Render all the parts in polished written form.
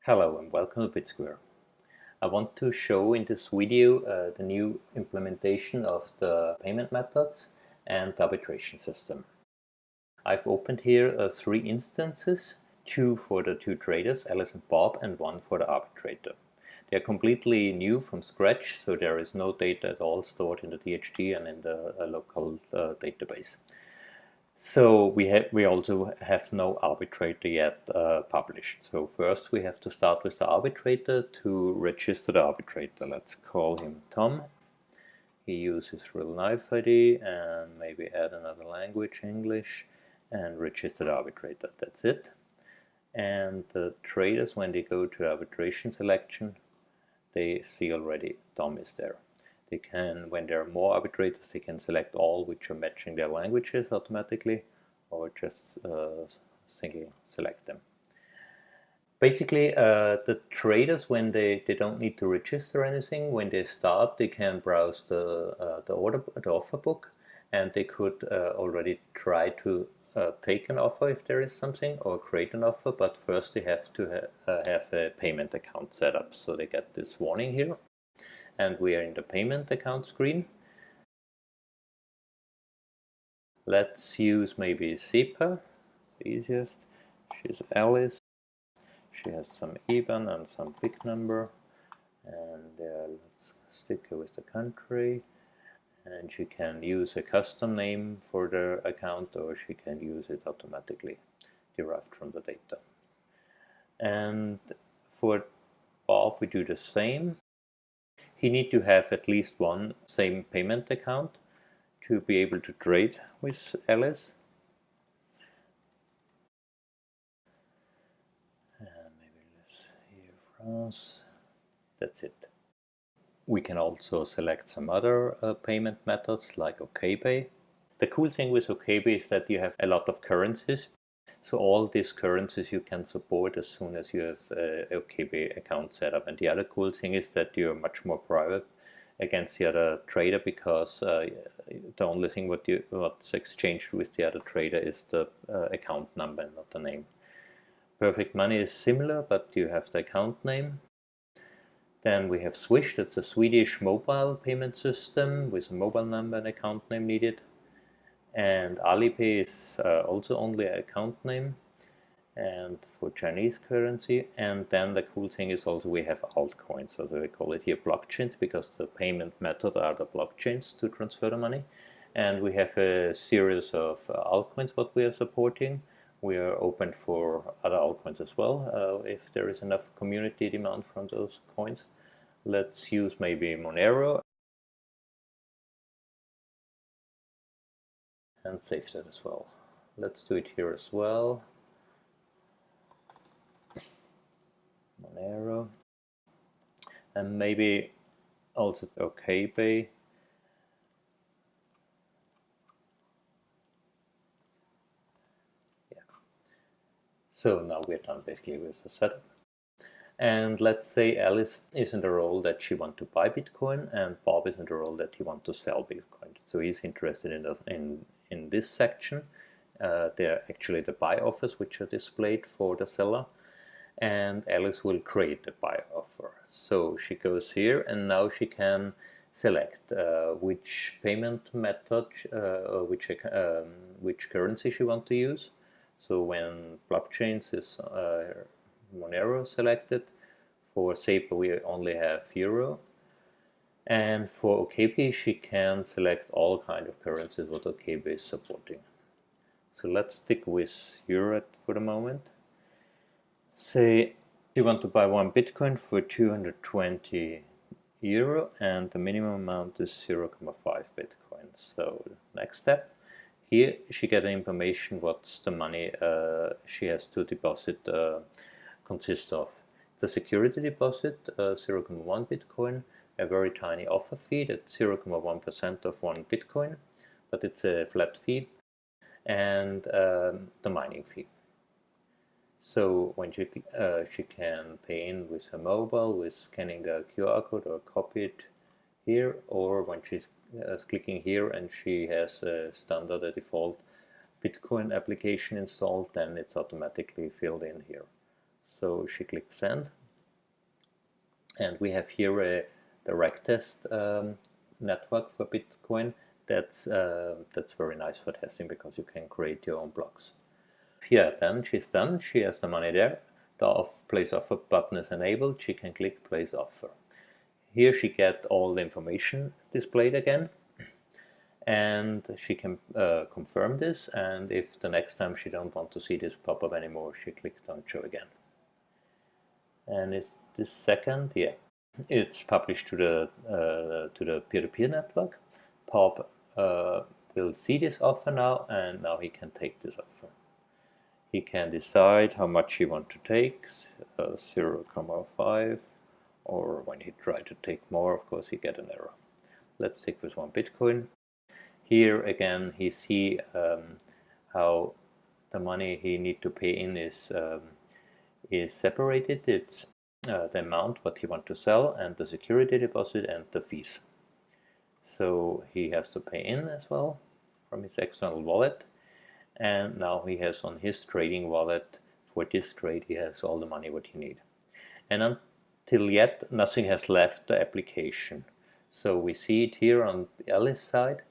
Hello and welcome to Bitsquare. I want to show in this video the new implementation of the payment methods and the arbitration system. I've opened here 3 instances, 2 for the 2 traders, Alice and Bob, and 1 for the arbitrator. They are completely new from scratch, so there is no data at all stored in the DHT and in the local database. So we also have no arbitrator yet published. So first we have to start with the arbitrator to register the arbitrator. Let's call him Tom. He uses real knife ID and maybe add another language, English, and register the arbitrator. That's it. And the traders, when they go to arbitration selection, they see already Tom is there. They can, when there are more arbitrators, they can select all which are matching their languages automatically, or just single select them. Basically, the traders, when they don't need to register anything, when they start, they can browse the offer book, and they could already try to take an offer if there is something, or create an offer, but first they have to have a payment account set up. So they get this warning here. And we are in the payment account screen. Let's use maybe SEPA, it's the easiest. She's Alice. She has some IBAN and some big number. And let's stick her with the country. And she can use a custom name for the account, or she can use it automatically derived from the data. And for Bob, we do the same. He needs to have at least one same payment account to be able to trade with Alice. Maybe let's here France. That's it. We can also select some other payment methods like OKPay. The cool thing with OKPay is that you have a lot of currencies. So all these currencies you can support as soon as you have a OKPay account set up. And the other cool thing is that you're much more private against the other trader, because the only thing what's exchanged with the other trader is the account number and not the name. Perfect Money is similar, but you have the account name. Then we have Swish, that's a Swedish mobile payment system with a mobile number and account name needed. And Alipay is also only an account name, and for Chinese currency. And then the cool thing is also we have altcoins, so we call it here blockchains, because the payment method are the blockchains to transfer the money. And we have a series of altcoins what we are supporting. We are open for other altcoins as well, if there is enough community demand from those coins. Let's use maybe Monero and save that as well. Let's do it here as well. Monero, and maybe also OKPay. Yeah. So now we're done basically with the setup. And let's say Alice is in the role that she wants to buy Bitcoin, and Bob is in the role that he wants to sell Bitcoin. So he's interested in this section. They're actually the buy offers which are displayed for the seller, and Alice will create the buy offer. So she goes here, and now she can select which payment method or which currency she wants to use. So when blockchains is Monero selected. For SEPA we only have Euro, and for OKPay she can select all kind of currencies what OKPay is supporting. So let's stick with Euro for the moment. Say you want to buy 1 Bitcoin for 220 euro, and the minimum amount is 0.5 Bitcoin. So next step, here she gets the information what's the money she has to deposit consists of. It's a security deposit, 0.1 Bitcoin, a very tiny offer fee, that's 0.1% of 1 Bitcoin, but it's a flat fee, and the mining fee. So when she can pay in with her mobile, with scanning the QR code or copy it here, or when she's clicking here and she has a standard, a default Bitcoin application installed, then it's automatically filled in here. So she clicks send, and we have here a direct test network for Bitcoin. That's very nice for testing because you can create your own blocks. Yeah, then she's done. She has the money there. The place offer button is enabled. She can click place offer. Here she gets all the information displayed again, and she can confirm this. And if the next time she don't want to see this pop up anymore, she clicks don't show again. And it's this second, yeah, it's published to the peer-to-peer network. Bob will see this offer now, and now he can take this offer. He can decide how much he wants to take, 0.5, or when he try to take more, of course, he get an error. Let's stick with 1 Bitcoin. Here again, he see how the money he need to pay in is separated. It's the amount what he want to sell, and the security deposit, and the fees. So he has to pay in as well from his external wallet, and now he has on his trading wallet for this trade he has all the money what he need. And until yet nothing has left the application. So we see it here on Alice's side.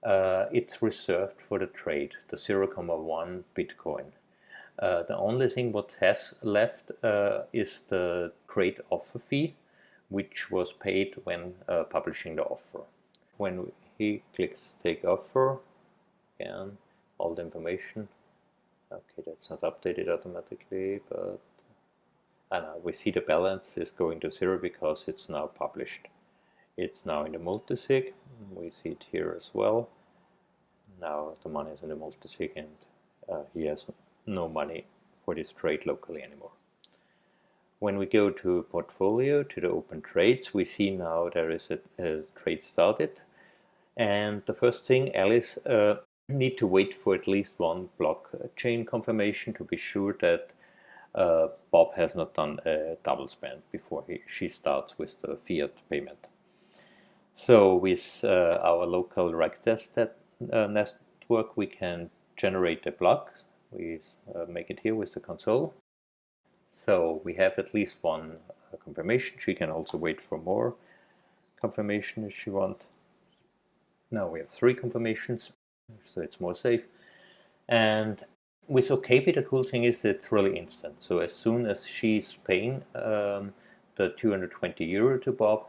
It's reserved for the trade, the 0.1 Bitcoin. The only thing what has left is the trade offer fee, which was paid when publishing the offer. When he clicks take offer, again, all the information. Okay, that's not updated automatically, but we see the balance is going to 0 because it's now published. It's now in the multisig. We see it here as well. Now the money is in the multisig, and he has no money for this trade locally anymore. When we go to portfolio, to the open trades, we see now there is a trade started, and the first thing, Alice need to wait for at least one blockchain confirmation to be sure that Bob has not done a double spend before she starts with the fiat payment. So with our local reg test network, we can generate a block. We make it here with the console. So we have at least one confirmation. She can also wait for more confirmation if she wants. Now we have 3 confirmations, so it's more safe. And with OKB, the cool thing is it's really instant. So as soon as she's paying the 220 euro to Bob,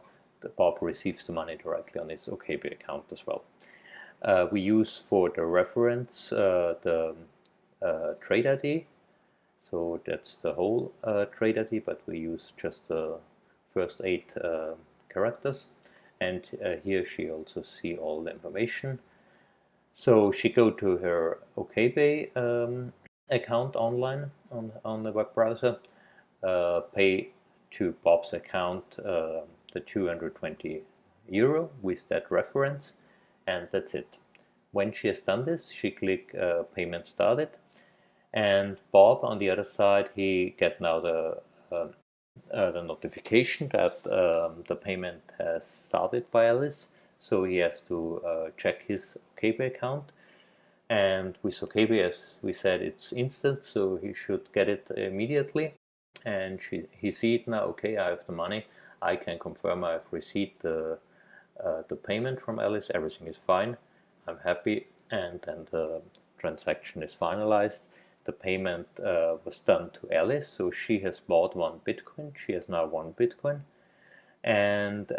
Bob receives the money directly on his OKB account as well. We use for the reference the trade ID. So that's the whole trade ID, but we use just the first 8 characters. And here she also see all the information. So she go to her OKB account online on the web browser, pay to Bob's account the 220 euro with that reference, and that's it. When she has done this, she click payment started, and Bob on the other side, he get now the notification that the payment has started by Alice. So he has to check his OKB account, and with OKB, as we said, it's instant, so he should get it immediately. And he see it now. Okay, I have the money. I can confirm I have received the payment from Alice. Everything is fine. I'm happy, and then the transaction is finalized. The payment was done to Alice, so she has bought 1 Bitcoin. She has now 1 Bitcoin, and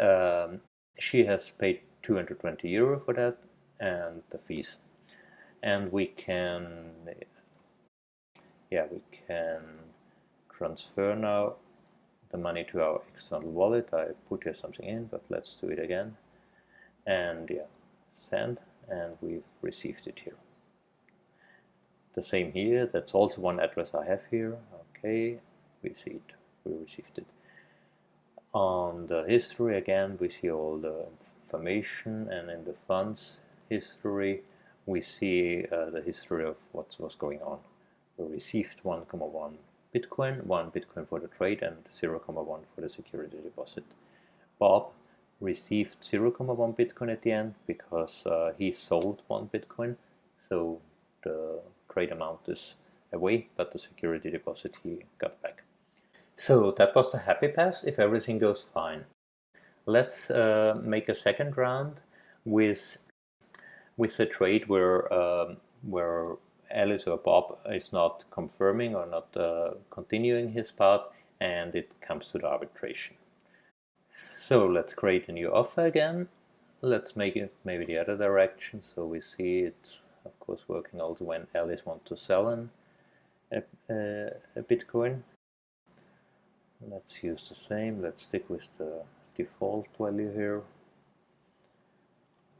she has paid 220 euro for that and the fees. And we can transfer now the money to our external wallet. I put here something in, but let's do it again. And yeah, send, and we've received it here. The same here, that's also one address I have here. Okay, we see it, we received it. On the history again, we see all the information, and in the funds history, we see the history of what was going on. We received 1.1 Bitcoin, 1 Bitcoin for the trade, and 0.1 for the security deposit. Bob received 0.1 Bitcoin at the end because he sold 1 Bitcoin, so the trade amount is away, but the security deposit he got back. So that was the happy pass if everything goes fine. Let's make a second round with a trade where Alice or Bob is not confirming or not continuing his part, and it comes to the arbitration. So let's create a new offer again. Let's make it maybe the other direction, so we see it's of course working also when Alice wants to sell a Bitcoin. Let's use the same. Let's stick with the default value here.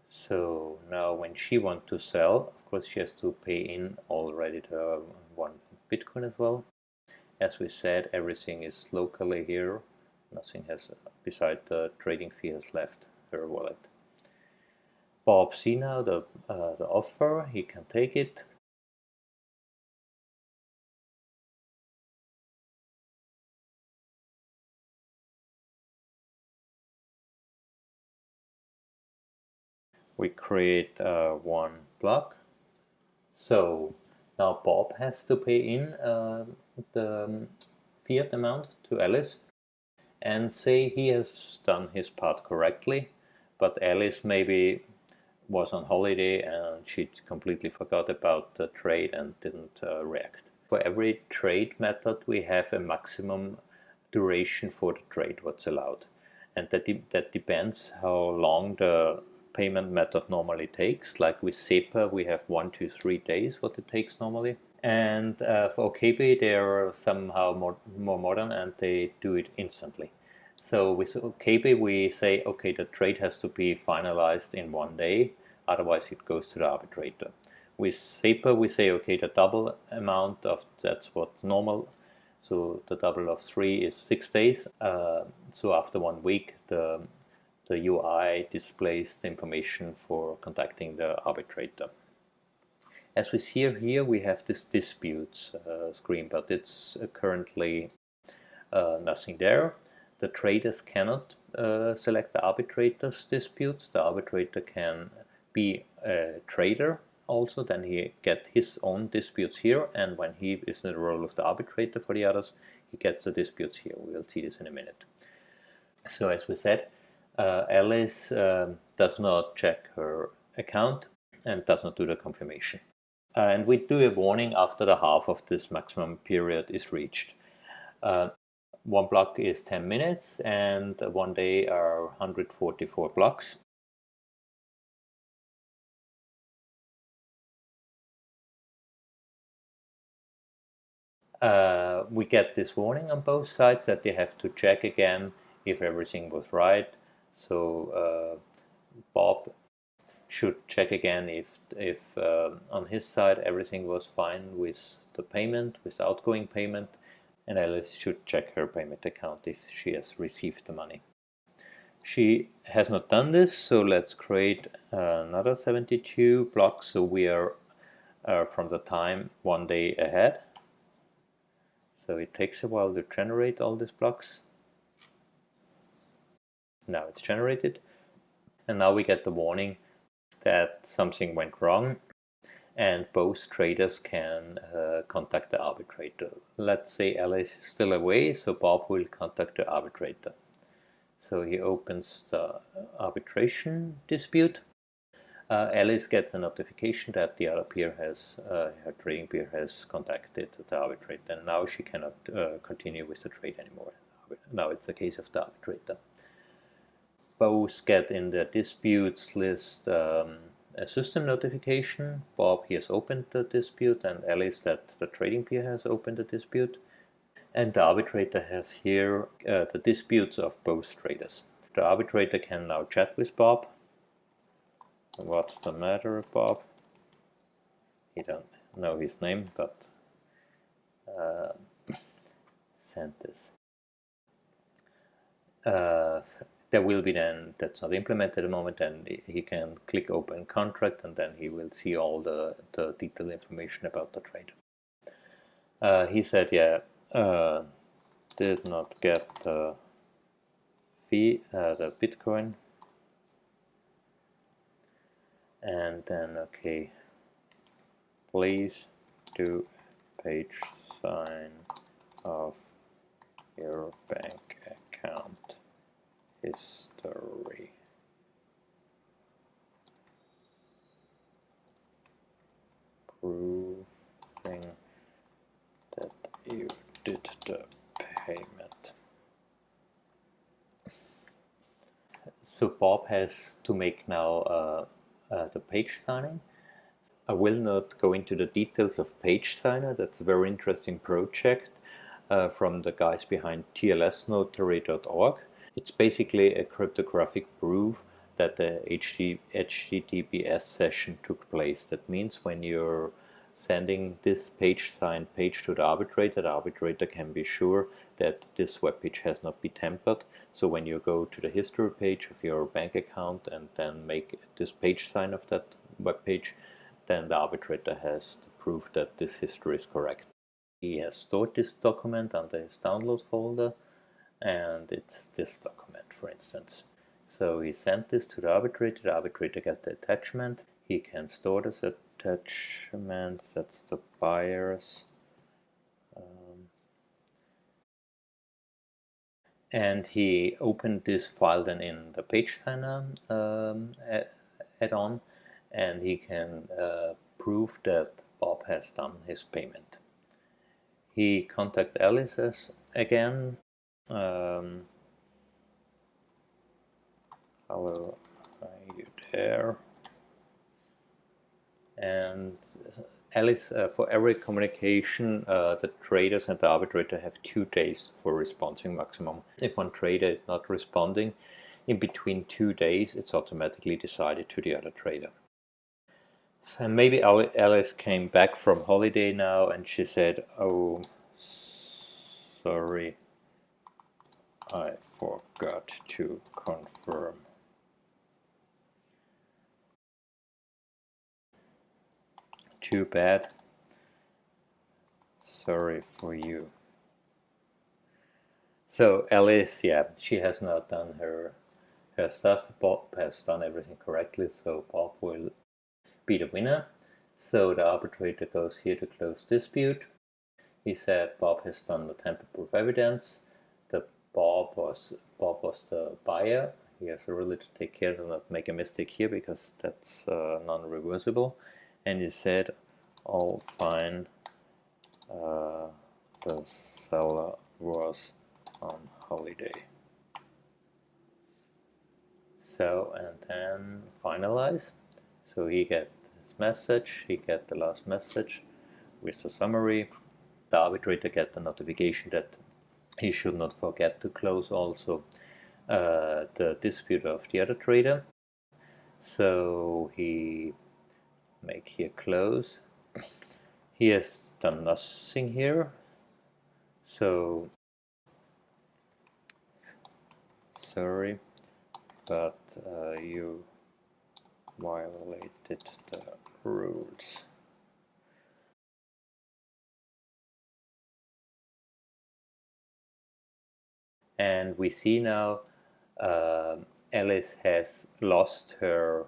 So now when she wants to sell, of course she has to pay in already the 1 Bitcoin as well. As we said, everything is locally here. Nothing has, beside the trading fee, has left her wallet. Bob see now the offer. He can take it. We create one block. So now Bob has to pay in the fiat amount to Alice, and say he has done his part correctly, but Alice maybe was on holiday and she completely forgot about the trade and didn't react. For every trade method we have a maximum duration for the trade what's allowed, and that depends how long the payment method normally takes. Like with SEPA we have 1 to 3 days what it takes normally, and for OKB they are somehow more modern and they do it instantly. So with OKB we say, okay, the trade has to be finalized in 1 day, otherwise it goes to the arbitrator. With SEPA we say, okay, the double amount of, that's what's normal, so the double of 3 is 6 days. So after 1 week the UI displays the information for contacting the arbitrator. As we see here, we have this disputes screen, but it's currently nothing there. The traders cannot select the arbitrator's dispute. The arbitrator can be a trader also, then he get his own disputes here, and when he is in the role of the arbitrator for the others, he gets the disputes here. We will see this in a minute. So as we said, Alice does not check her account and does not do the confirmation. And we do a warning after the half of this maximum period is reached. One block is 10 minutes and 1 day are 144 blocks. We get this warning on both sides that they have to check again if everything was right. So Bob should check again if on his side everything was fine with the payment, with the outgoing payment, and Alice should check her payment account if she has received the money. She has not done this, so let's create another 72 blocks, so we are from the time 1 day ahead. So it takes a while to generate all these blocks. Now it's generated, and now we get the warning that something went wrong and both traders can contact the arbitrator. Let's say Alice is still away, so Bob will contact the arbitrator. So he opens the arbitration dispute. Alice gets a notification that the other peer has, her trading peer has contacted the arbitrator, and now she cannot continue with the trade anymore. Now it's a case of the arbitrator. Both get in the disputes list a system notification. Bob, he has opened the dispute, and Alice that the trading peer has opened the dispute. And the arbitrator has here the disputes of both traders. The arbitrator can now chat with Bob. What's the matter, Bob? He don't know his name, but send this. There will be then, that's not implemented at the moment, and he can click open contract, and then he will see all the detailed information about the trade. He said, yeah, did not get the fee, the Bitcoin. And then, okay, please do page sign of your bank account history. Proving that you did the payment. So Bob has to make now the page signing. I will not go into the details of Page Signer. That's a very interesting project from the guys behind tlsnotary.org. It's basically a cryptographic proof that the HTTPS session took place. That means when you're sending this page signed page to the arbitrator can be sure that this web page has not been tampered. So when you go to the history page of your bank account and then make this page sign of that web page, then the arbitrator has to prove that this history is correct. He has stored this document under his download folder, and it's this document, for instance. So he sent this to the arbitrator got the attachment, he can store this attachment, that's the buyers, and he opened this file then in the page signer add-on, and he can prove that Bob has done his payment. He contacts Alice again. Hello, are you there? And Alice, for every communication, the traders and the arbitrator have 2 days for responding maximum. If one trader is not responding in between 2 days, it's automatically decided to the other trader. And maybe Alice came back from holiday now and she said, oh, sorry, I forgot to confirm. Too bad. Sorry for you. So Alice, yeah, she has now done her stuff. Bob has done everything correctly, so Bob will be the winner. So the arbitrator goes here to close dispute. He said Bob has done the tamper-proof evidence. Bob was the buyer. He has really to take care to not make a mistake here because that's non-reversible. And he said, all fine, the seller was on holiday. So, and then finalize. So he get his message, he get the last message with the summary. The arbitrator get the notification that he should not forget to close also the dispute of the other trader. So he make here close. He has done nothing here. So sorry, but you violated the rules. And we see now Alice has lost her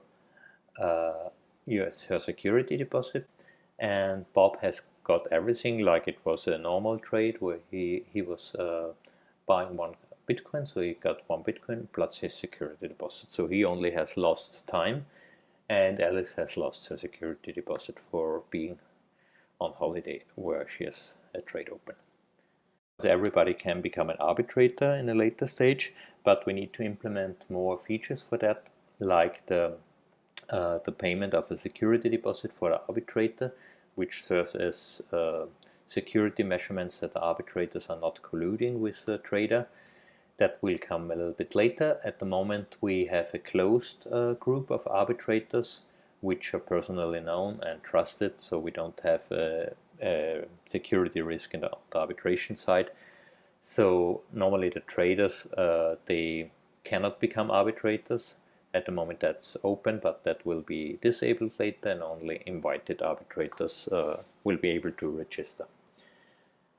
her security deposit, and Bob has got everything like it was a normal trade where he was buying 1 Bitcoin, so he got 1 Bitcoin plus his security deposit. So he only has lost time, and Alice has lost her security deposit for being on holiday where she has a trade open. So everybody can become an arbitrator in a later stage, but we need to implement more features for that, like the payment of a security deposit for the arbitrator, which serves as security measurements that the arbitrators are not colluding with the trader. That will come a little bit later. At the moment we have a closed group of arbitrators which are personally known and trusted, so we don't have a security risk in the arbitration side. So normally the traders, they cannot become arbitrators. At the moment that's open, but that will be disabled later, and only invited arbitrators will be able to register.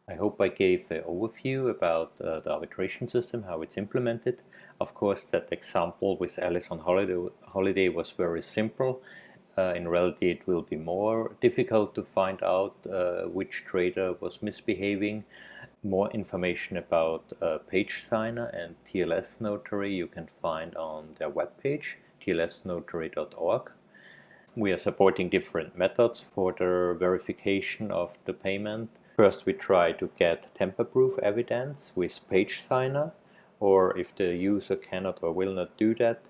I hope I gave an overview about the arbitration system, how it's implemented. Of course, that example with Alice on holiday was very simple. In reality, it will be more difficult to find out which trader was misbehaving. More information about Page Signer and TLS Notary you can find on their webpage, tlsnotary.org. We are supporting different methods for the verification of the payment. First, we try to get tamper-proof evidence with Page Signer, or if the user cannot or will not do that,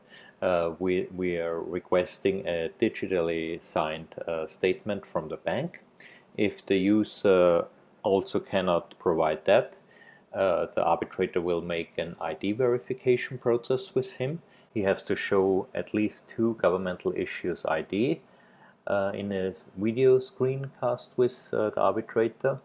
we are requesting a digitally signed statement from the bank. If the user also cannot provide that, the arbitrator will make an ID verification process with him. He has to show at least 2 governmental issues ID in a video screencast with the arbitrator.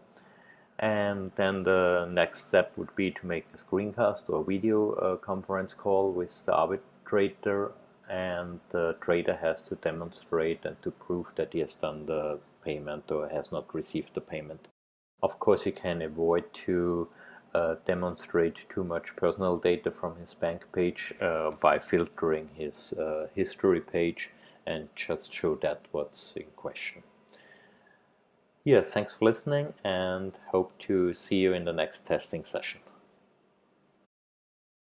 And then the next step would be to make a screencast or video conference call with the arbitrator, and the trader has to demonstrate and to prove that he has done the payment or has not received the payment. Of course, he can avoid to demonstrate too much personal data from his bank page by filtering his history page and just show that what's in question. Yes, thanks for listening, and hope to see you in the next testing session.